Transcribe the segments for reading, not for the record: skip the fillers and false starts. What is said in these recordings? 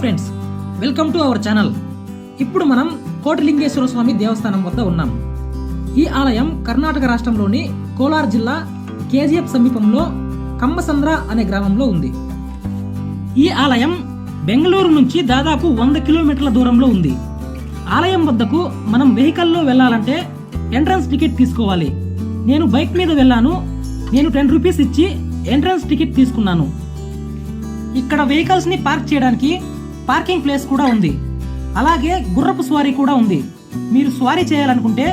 Friends, welcome to our channel. ఇప్పుడు మనం కోటిలింగేశ్వర స్వామి దేవస్థానం వద్ద ఉన్నాం. ఈ ఆలయం కర్ణాటక రాష్ట్రంలోని కోలార్ జిల్లా కేజీఎఫ్ సమీపంలో కమ్మసంద్ర అనే గ్రామంలో ఉంది. ఈ ఆలయం బెంగళూరు నుంచి దాదాపు 100 కిలోమీటర్ల దూరంలో ఉంది. ఆలయం వద్దకు మనం వెహికల్లో వెళ్ళాలంటే ఎంట్రన్స్ టికెట్ తీసుకోవాలి. నేను బైక్ మీద వెళ్ళాను. నేను 10 రూపీస్ ఇచ్చి ఎంట్రన్స్ టికెట్ తీసుకున్నాను. ఇక్కడ వెహికల్స్ ని పార్క్ చేయడానికి పార్కింగ్ ప్లేస్ కూడా ఉంది. అలాగే గుర్రపు స్వారీ కూడా ఉంది. మీరు స్వారీ చేయాలనుకుంటే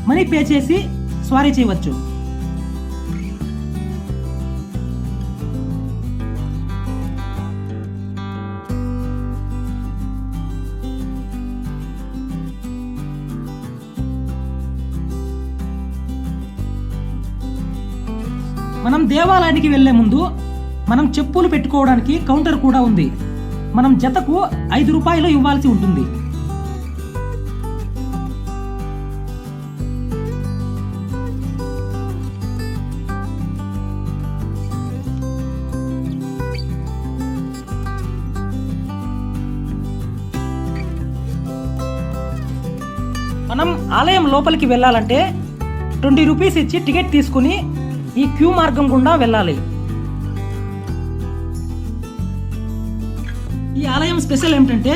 మనీ పే చేసి స్వారీ చేయవచ్చు. మనం దేవాలయానికి వెళ్లే ముందు మనం చెప్పులు పెట్టుకోవడానికి కౌంటర్ కూడా ఉంది. మనం జతకు 5 రూపాయలు ఇవ్వాల్సి ఉంటుంది. మనం ఆలయం లోపలికి వెళ్ళాలంటే 20 రూపీస్ ఇచ్చి టికెట్ తీసుకుని ఈ క్యూ మార్గం గుండా వెళ్ళాలి. ఈ ఆలయం స్పెషల్ ఏమిటంటే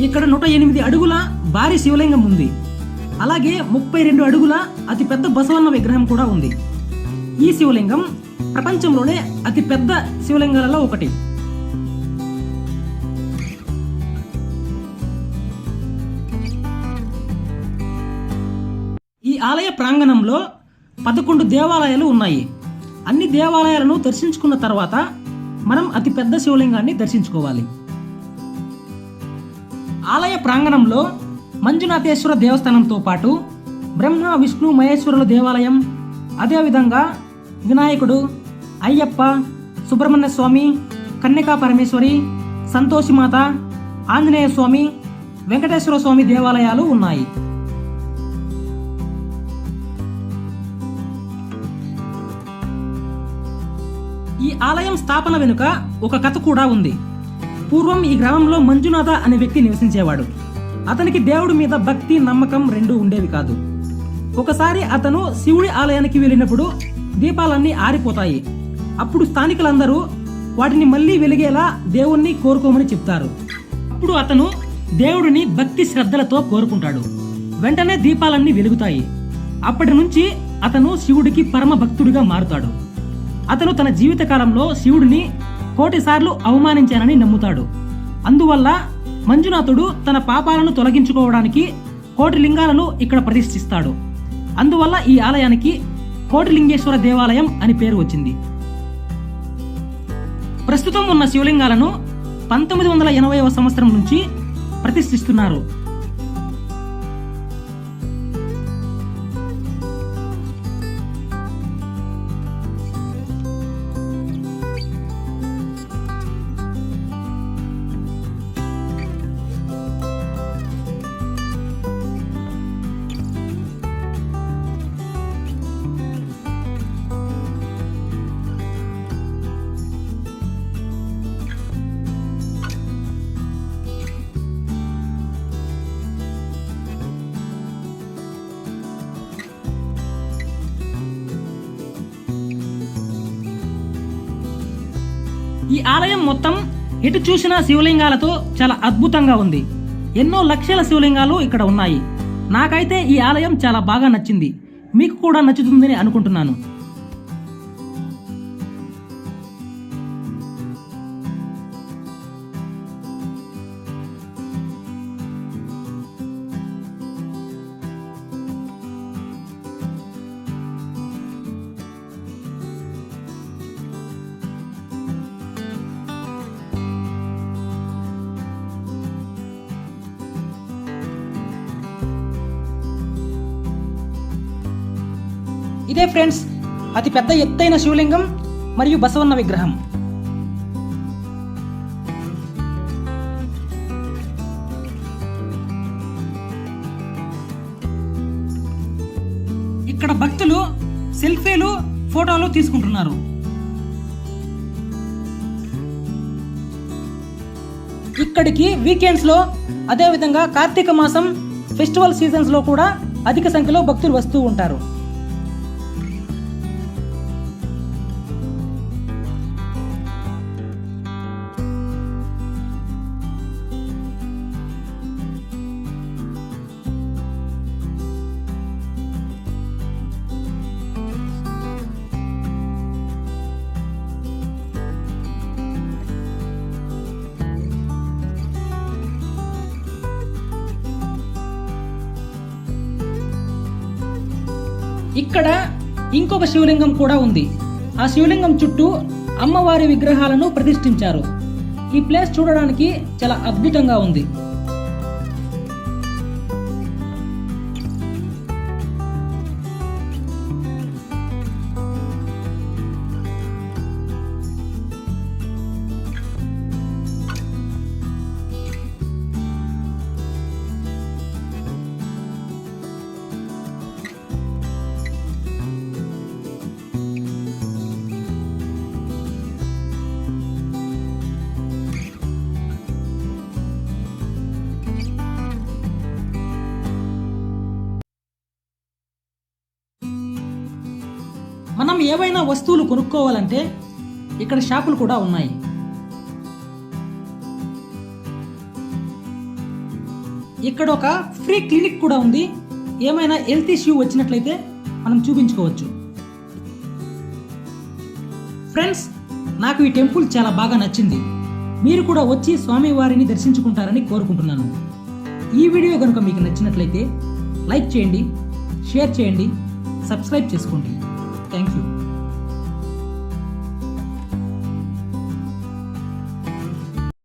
ఇక్కడ 108 అడుగుల భారీ శివలింగం ఉంది. అలాగే 32 అడుగుల అతి పెద్ద బసవన్న విగ్రహం కూడా ఉంది. ఈ శివలింగం ప్రపంచంలోనే అతి పెద్ద శివలింగాలలో ఒకటి. ఈ ఆలయ ప్రాంగణంలో 11 దేవాలయాలు ఉన్నాయి. అన్ని దేవాలయాలను దర్శించుకున్న తర్వాత మనం అతి పెద్ద శివలింగాన్ని దర్శించుకోవాలి. ఆలయ ప్రాంగణంలో మంజునాథేశ్వర దేవస్థానంతో పాటు బ్రహ్మ విష్ణు మహేశ్వరుల దేవాలయం, అదేవిధంగా వినాయకుడు, అయ్యప్ప, సుబ్రహ్మణ్య స్వామి, కన్యకా పరమేశ్వరి, సంతోషిమాత, ఆంజనేయ స్వామి, వెంకటేశ్వర స్వామి దేవాలయాలు ఉన్నాయి. ఈ ఆలయం స్థాపన వెనుక ఒక కథ కూడా ఉంది. పూర్వం ఈ గ్రామంలో మంజునాథ అనే వ్యక్తి నివసించేవాడు. అతనికి దేవుడి మీద భక్తి, నమ్మకం రెండూ ఉండేవి కాదు. ఒకసారి అతను శివుడి ఆలయానికి వెళ్ళినప్పుడు దీపాలన్నీ ఆరిపోతాయి. అప్పుడు స్థానికులందరూ వాటిని మళ్ళీ వెలిగేలా దేవుణ్ణి కోరుకోమని చెప్తారు. అప్పుడు అతను దేవుడిని భక్తి శ్రద్ధలతో కోరుకుంటాడు. వెంటనే దీపాలన్నీ వెలుగుతాయి. అప్పటి నుంచి అతను శివుడికి పరమ భక్తుడిగా మారుతాడు. అతను తన జీవితకాలంలో శివుడిని 1,000,000 సార్లు అవమానించానని నమ్ముతాడు. అందువల్ల మంజునాథుడు తన పాపాలను తొలగించుకోవడానికి 1,000,000 లింగాలను ఇక్కడ ప్రతిష్ఠిస్తాడు. అందువల్ల ఈ ఆలయానికి కోటిలింగేశ్వర దేవాలయం అని పేరు వచ్చింది. ప్రస్తుతం ఉన్న శివలింగాలను 1980వ సంవత్సరం నుంచి ప్రతిష్ఠిస్తున్నారు. ఈ ఆలయం మొత్తం ఎటు చూసినా శివలింగాలతో చాలా అద్భుతంగా ఉంది. ఎన్నో లక్షల శివలింగాలు ఇక్కడ ఉన్నాయి. నాకైతే ఈ ఆలయం చాలా బాగా నచ్చింది. మీకు కూడా నచ్చుతుందని అనుకుంటున్నాను. ఇదే ఫ్రెండ్స్ అతి పెద్ద ఎత్తైన శివలింగం మరియు బసవన్న విగ్రహం. ఇక్కడ భక్తులు సెల్ఫీలు, ఫోటోలు తీసుకుంటున్నారు. ఇక్కడికి వీకెండ్స్లో, అదేవిధంగా కార్తీక మాసం ఫెస్టివల్ సీజన్స్లో కూడా అధిక సంఖ్యలో భక్తులు వస్తూ ఉంటారు. ఇక్కడ ఇంకొక శివలింగం కూడా ఉంది. ఆ శివలింగం చుట్టూ అమ్మవారి విగ్రహాలను ప్రతిష్ఠించారు. ఈ ప్లేస్ చూడడానికి చాలా అద్భుతంగా ఉంది. మనం ఏవైనా వస్తువులు కొనుక్కోవాలంటే ఇక్కడ షాపులు కూడా ఉన్నాయి. ఇక్కడ ఒక ఫ్రీ క్లినిక్ కూడా ఉంది. ఏమైనా హెల్త్ ఇష్యూ వచ్చినట్లయితే మనం చూపించుకోవచ్చు. ఫ్రెండ్స్, నాకు ఈ టెంపుల్ చాలా బాగా నచ్చింది. మీరు కూడా వచ్చి స్వామివారిని దర్శించుకుంటారని కోరుకుంటున్నాను. ఈ వీడియో కనుక మీకు నచ్చినట్లయితే లైక్ చేయండి, షేర్ చేయండి, సబ్స్క్రైబ్ చేసుకోండి. Thank you.